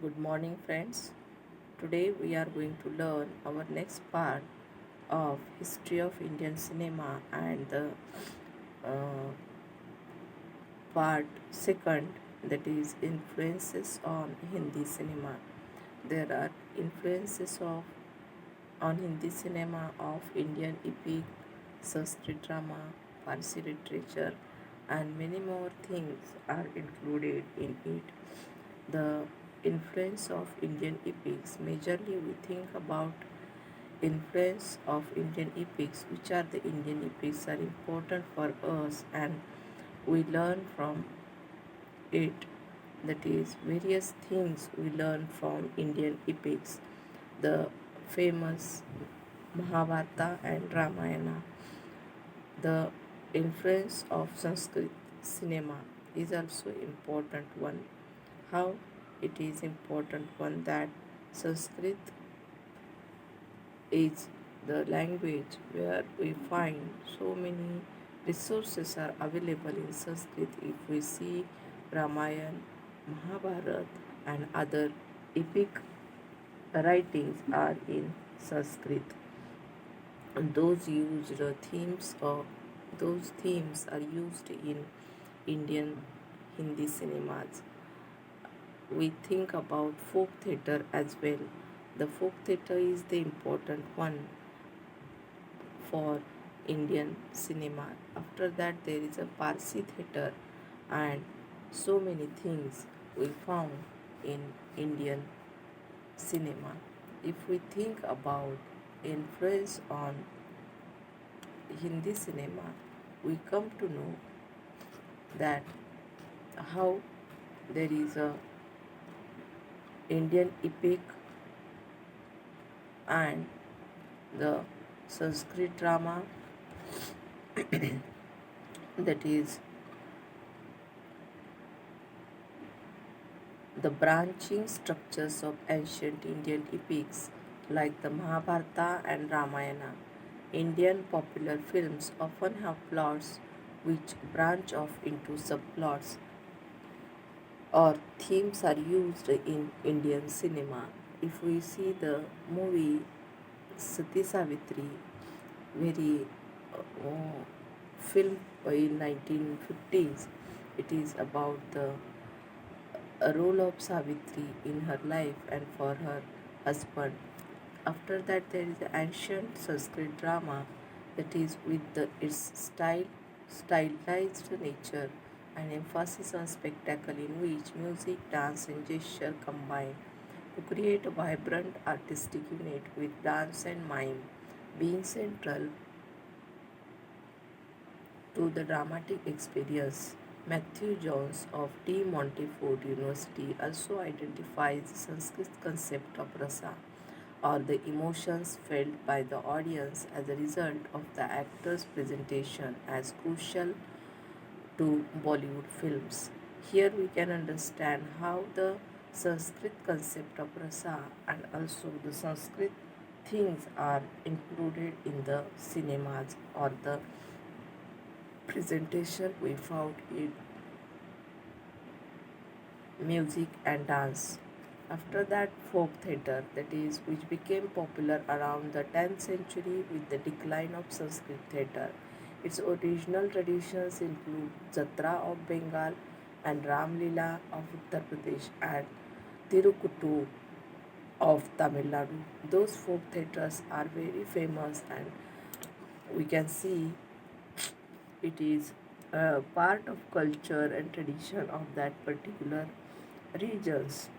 Good morning, friends. Today we are going to learn our next part of history of Indian cinema and the uh, part second, that is influences on Hindi cinema. There are influences of on Hindi cinema of Indian epic, Sanskrit drama, Parsi literature, and many more things are included in it. The influence of Indian epics, majorly we think about influence of Indian epics, which are the Indian epics are important for us and we learn from it, that is various things we learn from Indian epics, the famous Mahabharata and Ramayana. The influence of Sanskrit cinema is also important one. How it is important one, that Sanskrit is the language where we find so many resources are available in Sanskrit. If we see Ramayana, Mahabharata, and other epic writings are in Sanskrit. And those themes are used in Indian Hindi cinemas. We think about folk theatre as well. The folk theatre is the important one for Indian cinema. After that, there is a Parsi theatre, and so many things we found in Indian cinema. If we think about influence on Hindi cinema, we come to know that how there is a Indian epic and the Sanskrit drama, that is the branching structures of ancient Indian epics like the Mahabharata and Ramayana. Indian popular films often have plots which branch off into subplots or themes are used in Indian cinema. If we see the movie Sati Savitri, very film in 1950s, it is about the a role of Savitri in her life and for her husband. After that, there is the ancient Sanskrit drama, that is with its stylized nature and emphasis on spectacle, in which music, dance, and gesture combine to create a vibrant artistic unit, with dance and mime being central to the dramatic experience. Matthew Jones of De Montfort University also identifies the Sanskrit concept of rasa, or the emotions felt by the audience as a result of the actor's presentation, as crucial to Bollywood films. Here we can understand how the Sanskrit concept of rasa and also the Sanskrit things are included in the cinemas or the presentation we found in music and dance. After that, folk theatre, that is, which became popular around the 10th century with the decline of Sanskrit theatre. Its original traditions include Jatra of Bengal and Ram Leela of Uttar Pradesh and Tirukuttu of Tamil Nadu. Those folk theatres are very famous, and we can see it is a part of culture and tradition of that particular regions.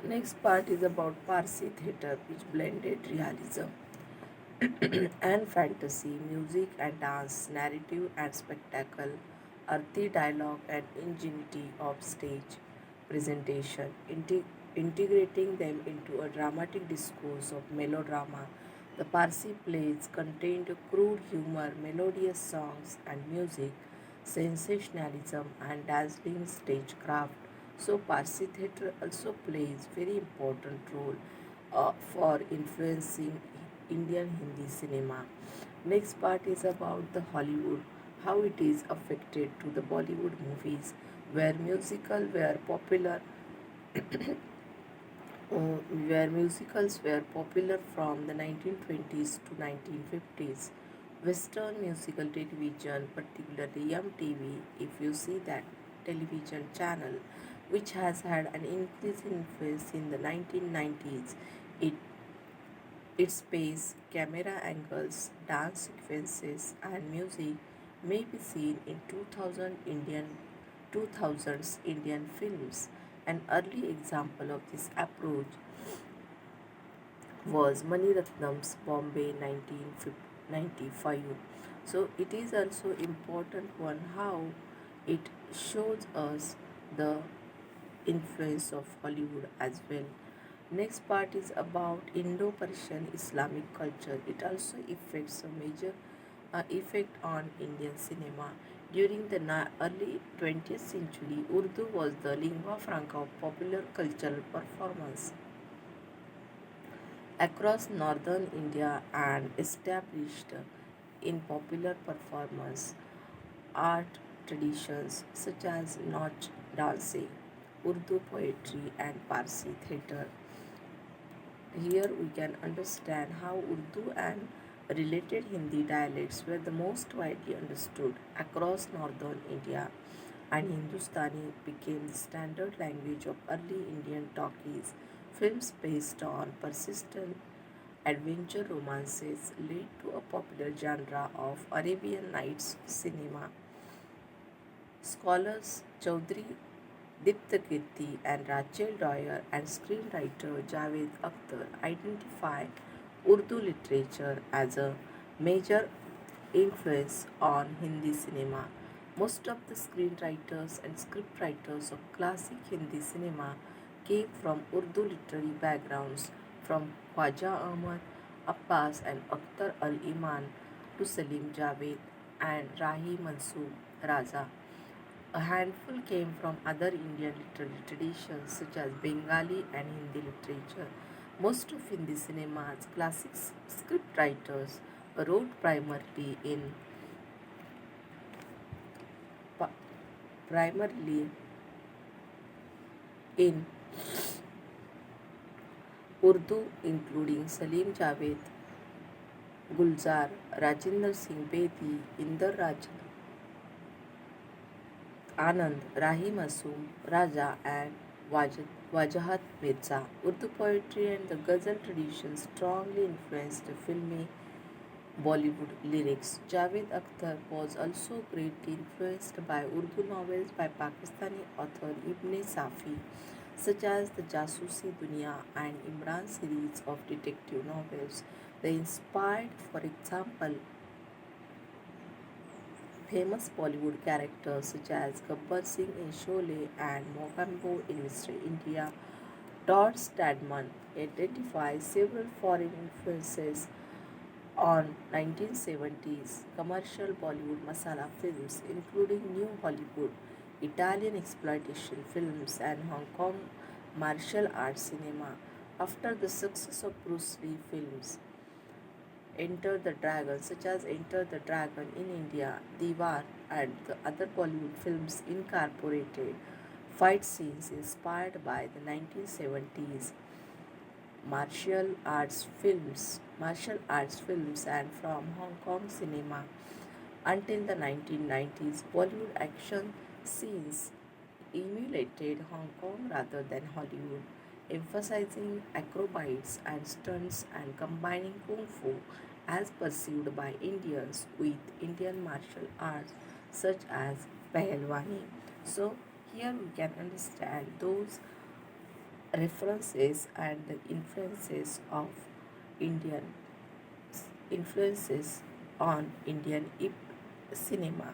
Next part is about Parsi theatre, which blended realism and fantasy, music and dance, narrative and spectacle, earthy dialogue and ingenuity of stage presentation, integrating them into a dramatic discourse of melodrama. The Parsi plays contained crude humor, melodious songs and music, sensationalism and dazzling stagecraft. So Parsi theatre also plays very important role for influencing Indian Hindi cinema. Next part is about the Hollywood, how it is affected to the Bollywood movies, where musical were popular where musicals were popular from the 1920s to 1950s. Western musical television, particularly MTV, if you see that television channel, which has had an increasing influence in the 1990s, it its pace, camera angles, dance sequences, and music may be seen in 2000s Indian films. An early example of this approach was Mani Ratnam's Bombay 1995. So it is also important one how it shows us the influence of Hollywood as well. Next part is about Indo-Persian Islamic culture. It also affects a major effect on Indian cinema. During the early 20th century, Urdu was the lingua franca of popular cultural performance across northern India and established in popular performance art traditions such as Nach dancing, Urdu poetry, and Parsi theatre. Here we can understand how Urdu and related Hindi dialects were the most widely understood across northern India, and Hindustani became the standard language of early Indian talkies. Films based on persistent adventure romances led to a popular genre of Arabian Nights cinema. Scholars Chaudhry Diptakirti and Rachel Doyer and screenwriter Javed Akhtar identify Urdu literature as a major influence on Hindi cinema. Most of the screenwriters and scriptwriters of classic Hindi cinema came from Urdu literary backgrounds, from Khwaja Ahmad Abbas and Akhtar al Iman to Salim Javed and Rahi Mansoor Raza. A handful came from other Indian literary traditions such as Bengali and Hindi literature. Most of Hindi cinema's classic scriptwriters wrote pa- primarily in Urdu, including Salim Javed, Gulzar, Rajinder Singh Bedi, Inder Raj Anand, Rahi Masoom, Raja, and Wajahat Mirza. Urdu poetry and the ghazal tradition strongly influenced the filmy Bollywood lyrics. Javed Akhtar was also greatly influenced by Urdu novels by Pakistani author Ibn Safi, such as the Jasusi Dunya and Imran series of detective novels. They inspired, for example, famous Bollywood characters such as Gabbar Singh in Sholay and Mogambo in Mr. India. Todd Stadman identifies several foreign influences on 1970s commercial Bollywood masala films, including New Hollywood, Italian exploitation films, and Hong Kong martial arts cinema. After the success of Bruce Lee films, Enter the Dragon, such as Enter the Dragon in India, Diwar, and the other Bollywood films incorporated fight scenes inspired by the 1970s martial arts films and from Hong Kong cinema until the 1990s Bollywood action scenes emulated Hong Kong rather than Hollywood, emphasizing acrobatics and stunts and combining kung fu as perceived by Indians with Indian martial arts such as Pahalwani. So here we can understand those references and the Indian influences on Indian cinema.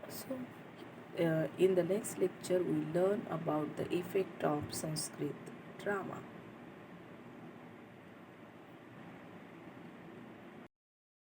So, in the next lecture, we learn about the effect of Sanskrit drama.